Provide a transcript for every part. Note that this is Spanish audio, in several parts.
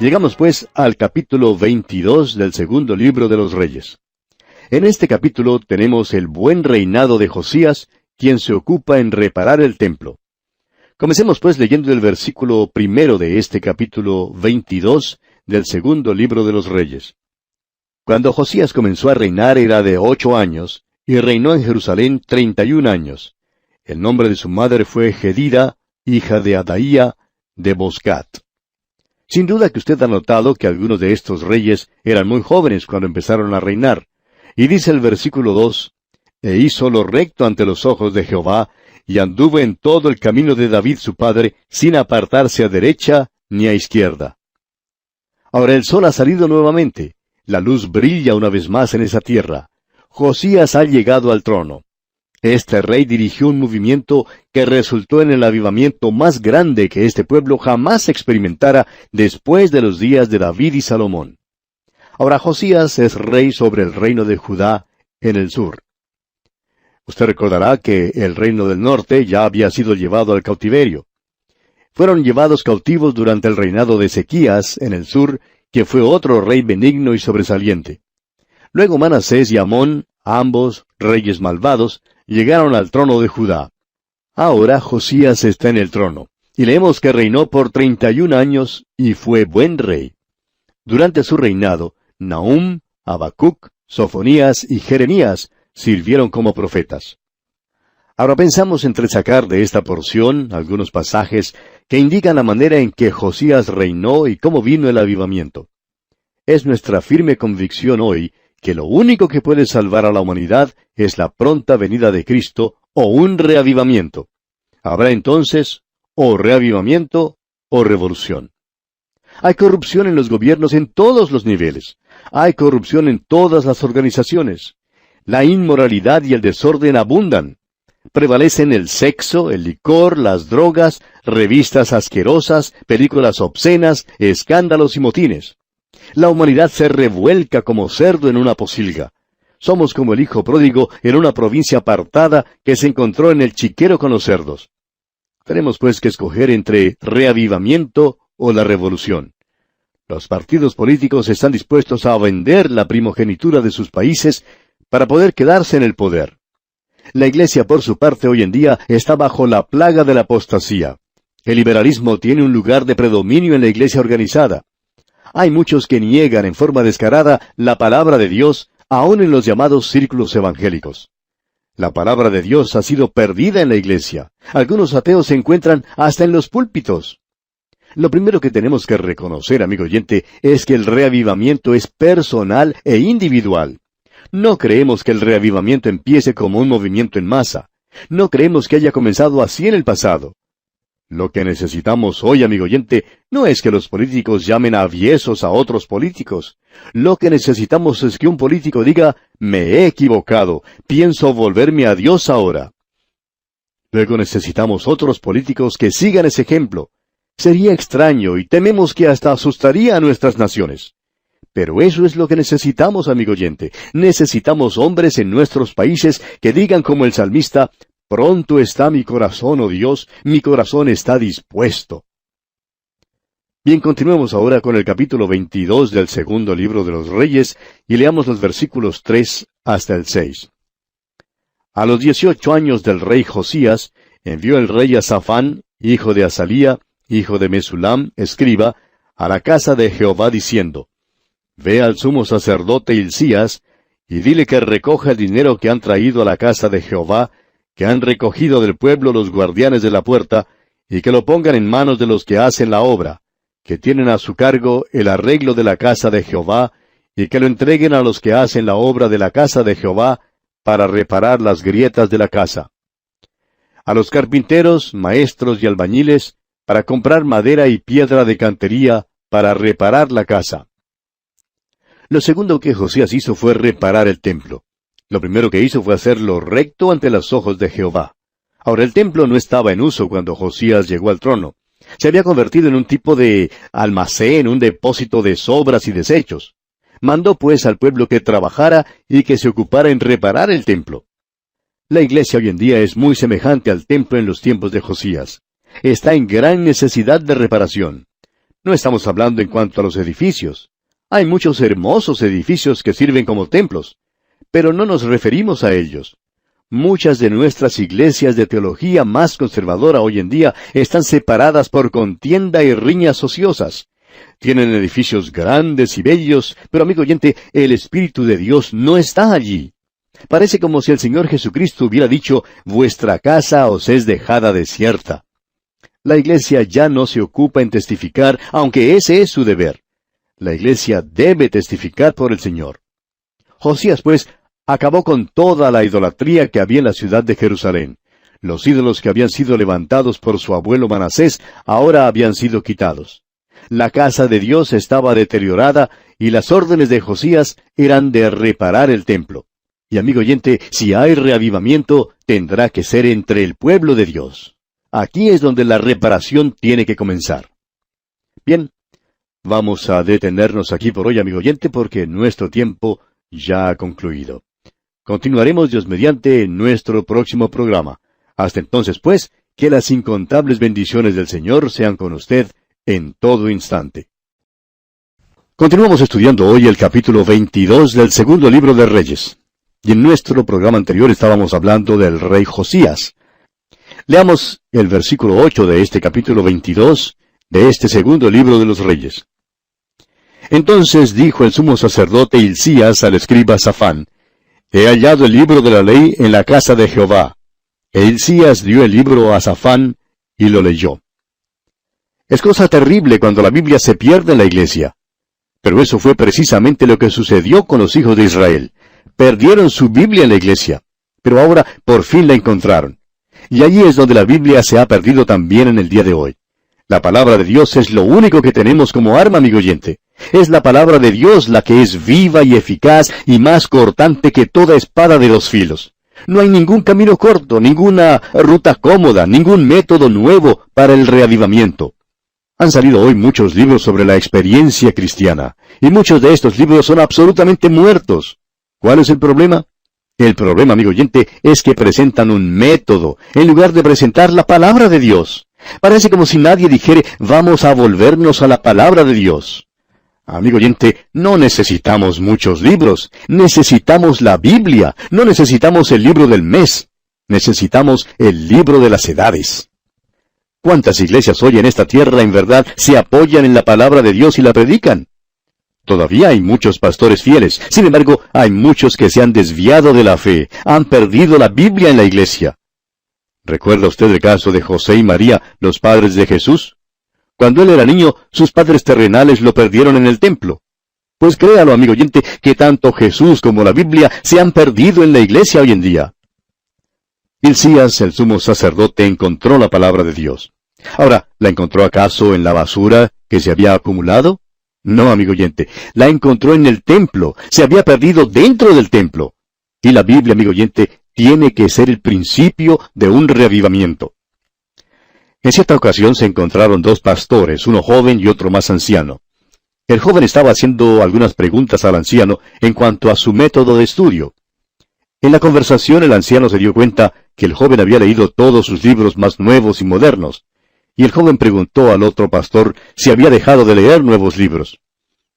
Llegamos pues al capítulo 22 del segundo libro de los Reyes. En este capítulo tenemos el buen reinado de Josías, quien se ocupa en reparar el templo. Comencemos pues leyendo el versículo primero de este capítulo 22 del segundo libro de los Reyes. Cuando Josías comenzó a reinar era de 8 años, y reinó en Jerusalén 31 años. El nombre de su madre fue Jedida, hija de Adaía, de Boscat. Sin duda que usted ha notado que algunos de estos reyes eran muy jóvenes cuando empezaron a reinar. Y dice el versículo 2, «E hizo lo recto ante los ojos de Jehová, y anduvo en todo el camino de David su padre, sin apartarse a derecha ni a izquierda». Ahora el sol ha salido nuevamente. La luz brilla una vez más en esa tierra. Josías ha llegado al trono. Este rey dirigió un movimiento que resultó en el avivamiento más grande que este pueblo jamás experimentara después de los días de David y Salomón. Ahora Josías es rey sobre el reino de Judá en el sur. Usted recordará que el reino del norte ya había sido llevado al cautiverio. Fueron llevados cautivos durante el reinado de Ezequías en el sur, que fue otro rey benigno y sobresaliente. Luego Manasés y Amón, ambos reyes malvados, llegaron al trono de Judá. Ahora Josías está en el trono, y leemos que reinó por 31 años y fue buen rey. Durante su reinado, Nahum, Habacuc, Sofonías y Jeremías sirvieron como profetas. Ahora pensamos entresacar de esta porción algunos pasajes que indican la manera en que Josías reinó y cómo vino el avivamiento. Es nuestra firme convicción hoy que lo único que puede salvar a la humanidad es la pronta venida de Cristo o un reavivamiento. Habrá entonces o reavivamiento o revolución. Hay corrupción en los gobiernos en todos los niveles. Hay corrupción en todas las organizaciones. La inmoralidad y el desorden abundan. Prevalecen el sexo, el licor, las drogas, revistas asquerosas, películas obscenas, escándalos y motines. La humanidad se revuelca como cerdo en una pocilga. Somos como el hijo pródigo en una provincia apartada que se encontró en el chiquero con los cerdos. Tenemos pues que escoger entre reavivamiento o la revolución. Los partidos políticos están dispuestos a vender la primogenitura de sus países para poder quedarse en el poder. La Iglesia, por su parte, hoy en día está bajo la plaga de la apostasía. El liberalismo tiene un lugar de predominio en la Iglesia organizada. Hay muchos que niegan en forma descarada la palabra de Dios, aun en los llamados círculos evangélicos. La palabra de Dios ha sido perdida en la Iglesia. Algunos ateos se encuentran hasta en los púlpitos. Lo primero que tenemos que reconocer, amigo oyente, es que el reavivamiento es personal e individual. No creemos que el reavivamiento empiece como un movimiento en masa. No creemos que haya comenzado así en el pasado. Lo que necesitamos hoy, amigo oyente, no es que los políticos llamen aviesos a otros políticos. Lo que necesitamos es que un político diga, me he equivocado, pienso volverme a Dios ahora. Luego necesitamos otros políticos que sigan ese ejemplo. Sería extraño y tememos que hasta asustaría a nuestras naciones. Pero eso es lo que necesitamos, amigo oyente. Necesitamos hombres en nuestros países que digan como el salmista, «Pronto está mi corazón, oh Dios, mi corazón está dispuesto». Bien, continuemos ahora con el capítulo 22 del segundo libro de los Reyes, y leamos los versículos 3 hasta el 6. A los 18 años del rey Josías, envió el rey a Safán, hijo de Azalía, hijo de Mesulam, escriba, a la casa de Jehová, diciendo, «Ve al sumo sacerdote Hilcías, y dile que recoja el dinero que han traído a la casa de Jehová, que han recogido del pueblo los guardianes de la puerta, y que lo pongan en manos de los que hacen la obra, que tienen a su cargo el arreglo de la casa de Jehová, y que lo entreguen a los que hacen la obra de la casa de Jehová, para reparar las grietas de la casa. A los carpinteros, maestros y albañiles, para comprar madera y piedra de cantería, para reparar la casa». Lo segundo que Josías hizo fue reparar el templo. Lo primero que hizo fue hacerlo recto ante los ojos de Jehová. Ahora, el templo no estaba en uso cuando Josías llegó al trono. Se había convertido en un tipo de almacén, un depósito de sobras y desechos. Mandó pues al pueblo que trabajara y que se ocupara en reparar el templo. La iglesia hoy en día es muy semejante al templo en los tiempos de Josías. Está en gran necesidad de reparación. No estamos hablando en cuanto a los edificios. Hay muchos hermosos edificios que sirven como templos, pero no nos referimos a ellos. Muchas de nuestras iglesias de teología más conservadora hoy en día están separadas por contienda y riñas ociosas. Tienen edificios grandes y bellos, pero amigo oyente, el Espíritu de Dios no está allí. Parece como si el Señor Jesucristo hubiera dicho, vuestra casa os es dejada desierta. La iglesia ya no se ocupa en testificar, aunque ese es su deber. La iglesia debe testificar por el Señor. Josías, pues, acabó con toda la idolatría que había en la ciudad de Jerusalén. Los ídolos que habían sido levantados por su abuelo Manasés ahora habían sido quitados. La casa de Dios estaba deteriorada y las órdenes de Josías eran de reparar el templo. Y amigo oyente, si hay reavivamiento, tendrá que ser entre el pueblo de Dios. Aquí es donde la reparación tiene que comenzar. Bien, vamos a detenernos aquí por hoy, amigo oyente, porque nuestro tiempo ya ha concluido. Continuaremos, Dios mediante, en nuestro próximo programa. Hasta entonces, pues, que las incontables bendiciones del Señor sean con usted en todo instante. Continuamos estudiando hoy el capítulo 22 del segundo libro de Reyes. Y en nuestro programa anterior estábamos hablando del rey Josías. Leamos el versículo 8 de este capítulo 22 de este segundo libro de los Reyes. Entonces dijo el sumo sacerdote Hilcías al escriba Safán, he hallado el libro de la ley en la casa de Jehová. E Hilcías dio el libro a Safán y lo leyó. Es cosa terrible cuando la Biblia se pierde en la iglesia. Pero eso fue precisamente lo que sucedió con los hijos de Israel. Perdieron su Biblia en la iglesia, pero ahora por fin la encontraron. Y allí es donde la Biblia se ha perdido también en el día de hoy. La palabra de Dios es lo único que tenemos como arma, amigo oyente. Es la palabra de Dios la que es viva y eficaz y más cortante que toda espada de 2 filos. No hay ningún camino corto, ninguna ruta cómoda, ningún método nuevo para el reavivamiento. Han salido hoy muchos libros sobre la experiencia cristiana, y muchos de estos libros son absolutamente muertos. ¿Cuál es el problema? El problema, amigo oyente, es que presentan un método, en lugar de presentar la palabra de Dios. Parece como si nadie dijere, vamos a volvernos a la palabra de Dios. Amigo oyente, no necesitamos muchos libros, necesitamos la Biblia, no necesitamos el libro del mes, necesitamos el libro de las edades. ¿Cuántas iglesias hoy en esta tierra en verdad se apoyan en la palabra de Dios y la predican? Todavía hay muchos pastores fieles, sin embargo, hay muchos que se han desviado de la fe, han perdido la Biblia en la iglesia. ¿Recuerda usted el caso de José y María, los padres de Jesús? Cuando él era niño, sus padres terrenales lo perdieron en el templo. Pues créalo, amigo oyente, que tanto Jesús como la Biblia se han perdido en la iglesia hoy en día. Hilcías, el sumo sacerdote, encontró la palabra de Dios. Ahora, ¿la encontró acaso en la basura que se había acumulado? No, amigo oyente, la encontró en el templo, se había perdido dentro del templo. Y la Biblia, amigo oyente, tiene que ser el principio de un reavivamiento. En cierta ocasión se encontraron 2 pastores, uno joven y otro más anciano. El joven estaba haciendo algunas preguntas al anciano en cuanto a su método de estudio. En la conversación el anciano se dio cuenta que el joven había leído todos sus libros más nuevos y modernos. Y el joven preguntó al otro pastor si había dejado de leer nuevos libros.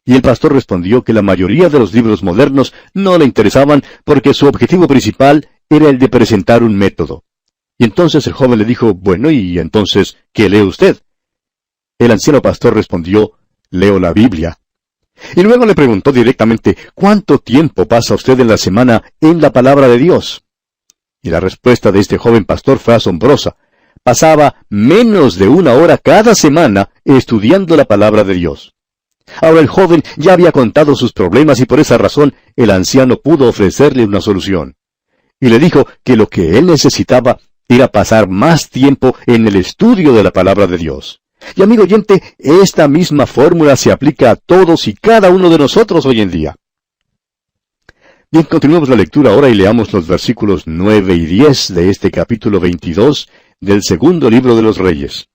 Y el pastor respondió que la mayoría de los libros modernos no le interesaban porque su objetivo principal era el de presentar un método. Y entonces el joven le dijo, bueno, ¿y entonces qué lee usted? El anciano pastor respondió, leo la Biblia. Y luego le preguntó directamente, ¿cuánto tiempo pasa usted en la semana en la palabra de Dios? Y la respuesta de este joven pastor fue asombrosa. Pasaba menos de 1 hora cada semana estudiando la palabra de Dios. Ahora el joven ya había contado sus problemas y por esa razón el anciano pudo ofrecerle una solución. Y le dijo que lo que él necesitaba era pasar más tiempo en el estudio de la palabra de Dios. Y amigo oyente, esta misma fórmula se aplica a todos y cada uno de nosotros hoy en día. Bien, continuemos la lectura ahora y leamos los versículos 9 y 10 de este capítulo 22 del segundo libro de los Reyes.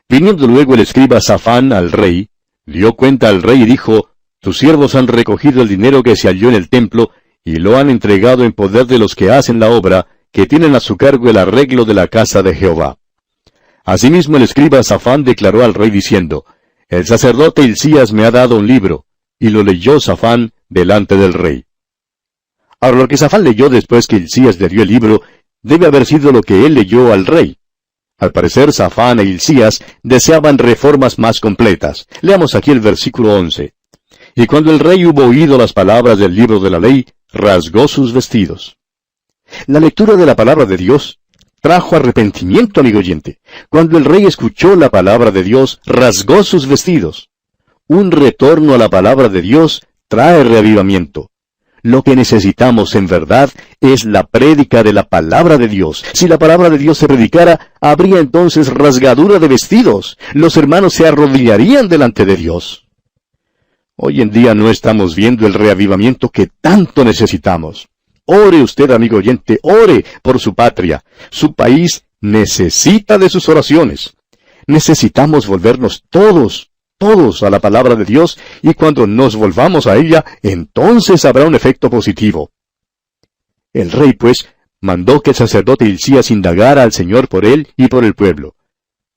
Viniendo luego el escriba Safán al rey, dio cuenta al rey y dijo, tus siervos han recogido el dinero que se halló en el templo y lo han entregado en poder de los que hacen la obra, que tienen a su cargo el arreglo de la casa de Jehová. Asimismo el escriba Safán declaró al rey diciendo, El sacerdote Hilcías me ha dado un libro, y lo leyó Safán delante del rey. Ahora, lo que Safán leyó después que Hilcías le dio el libro, debe haber sido lo que él leyó al rey. Al parecer, Safán e Hilcías deseaban reformas más completas. Leamos aquí el versículo 11. Y cuando el rey hubo oído las palabras del libro de la ley, rasgó sus vestidos. La lectura de la palabra de Dios trajo arrepentimiento, amigo oyente. Cuando el rey escuchó la palabra de Dios, rasgó sus vestidos. Un retorno a la palabra de Dios trae reavivamiento. Lo que necesitamos en verdad es la prédica de la palabra de Dios. Si la palabra de Dios se predicara, habría entonces rasgadura de vestidos. Los hermanos se arrodillarían delante de Dios. Hoy en día no estamos viendo el reavivamiento que tanto necesitamos. Ore usted, amigo oyente, ore por su patria. Su país necesita de sus oraciones. Necesitamos volvernos todos a la palabra de Dios, y cuando nos volvamos a ella, entonces habrá un efecto positivo. El rey, pues, mandó que el sacerdote Hilcías indagara al Señor por él y por el pueblo.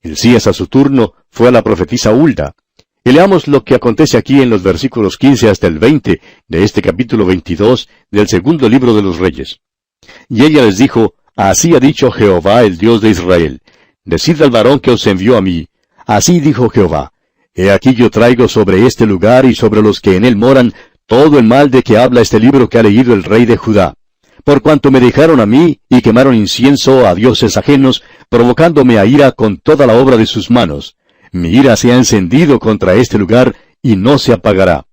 Hilcías, a su turno, fue a la profetisa Hulda. Y leamos lo que acontece aquí en los versículos 15 hasta el 20 de este capítulo 22 del segundo libro de los Reyes. Y ella les dijo: Así ha dicho Jehová, el Dios de Israel: Decid al varón que os envió a mí. Así dijo Jehová: He aquí yo traigo sobre este lugar y sobre los que en él moran todo el mal de que habla este libro que ha leído el rey de Judá. Por cuanto me dejaron a mí y quemaron incienso a dioses ajenos, provocándome a ira con toda la obra de sus manos. Mi ira se ha encendido contra este lugar y no se apagará.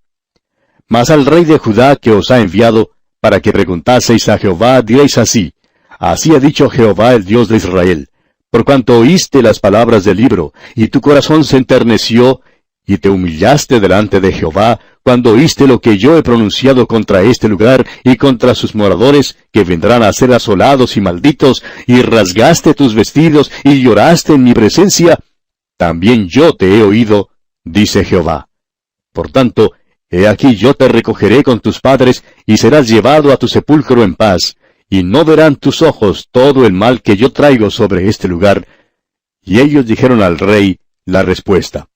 Mas al rey de Judá que os ha enviado, para que preguntaseis a Jehová, diréis así: Así ha dicho Jehová, el Dios de Israel: Por cuanto oíste las palabras del libro, y tu corazón se enterneció, y te humillaste delante de Jehová, cuando oíste lo que yo he pronunciado contra este lugar y contra sus moradores, que vendrán a ser asolados y malditos, y rasgaste tus vestidos y lloraste en mi presencia, también yo te he oído, dice Jehová. Por tanto, he aquí yo te recogeré con tus padres, y serás llevado a tu sepulcro en paz, y no verán tus ojos todo el mal que yo traigo sobre este lugar. Y ellos dijeron al rey la respuesta.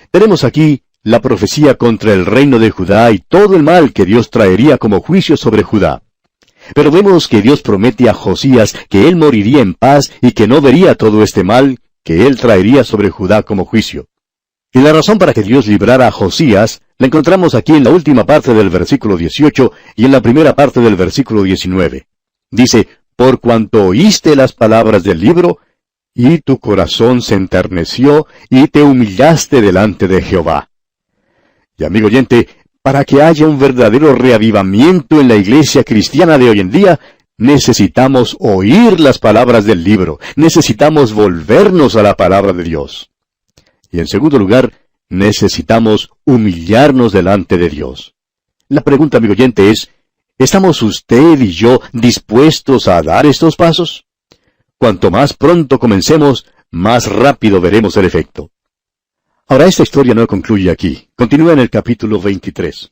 Tenemos aquí la profecía contra el reino de Judá y todo el mal que Dios traería como juicio sobre Judá. Pero vemos que Dios promete a Josías que él moriría en paz y que no vería todo este mal que él traería sobre Judá como juicio. Y la razón para que Dios librara a Josías la encontramos aquí en la última parte del versículo 18 y en la primera parte del versículo 19. Dice: Por cuanto oíste las palabras del libro, y tu corazón se enterneció, y te humillaste delante de Jehová. Y amigo oyente, para que haya un verdadero reavivamiento en la iglesia cristiana de hoy en día, necesitamos oír las palabras del libro, necesitamos volvernos a la palabra de Dios. Y en segundo lugar, necesitamos humillarnos delante de Dios. La pregunta, amigo oyente, es: ¿estamos usted y yo dispuestos a dar estos pasos? Cuanto más pronto comencemos, más rápido veremos el efecto. Ahora, esta historia no concluye aquí. Continúa en el capítulo 23.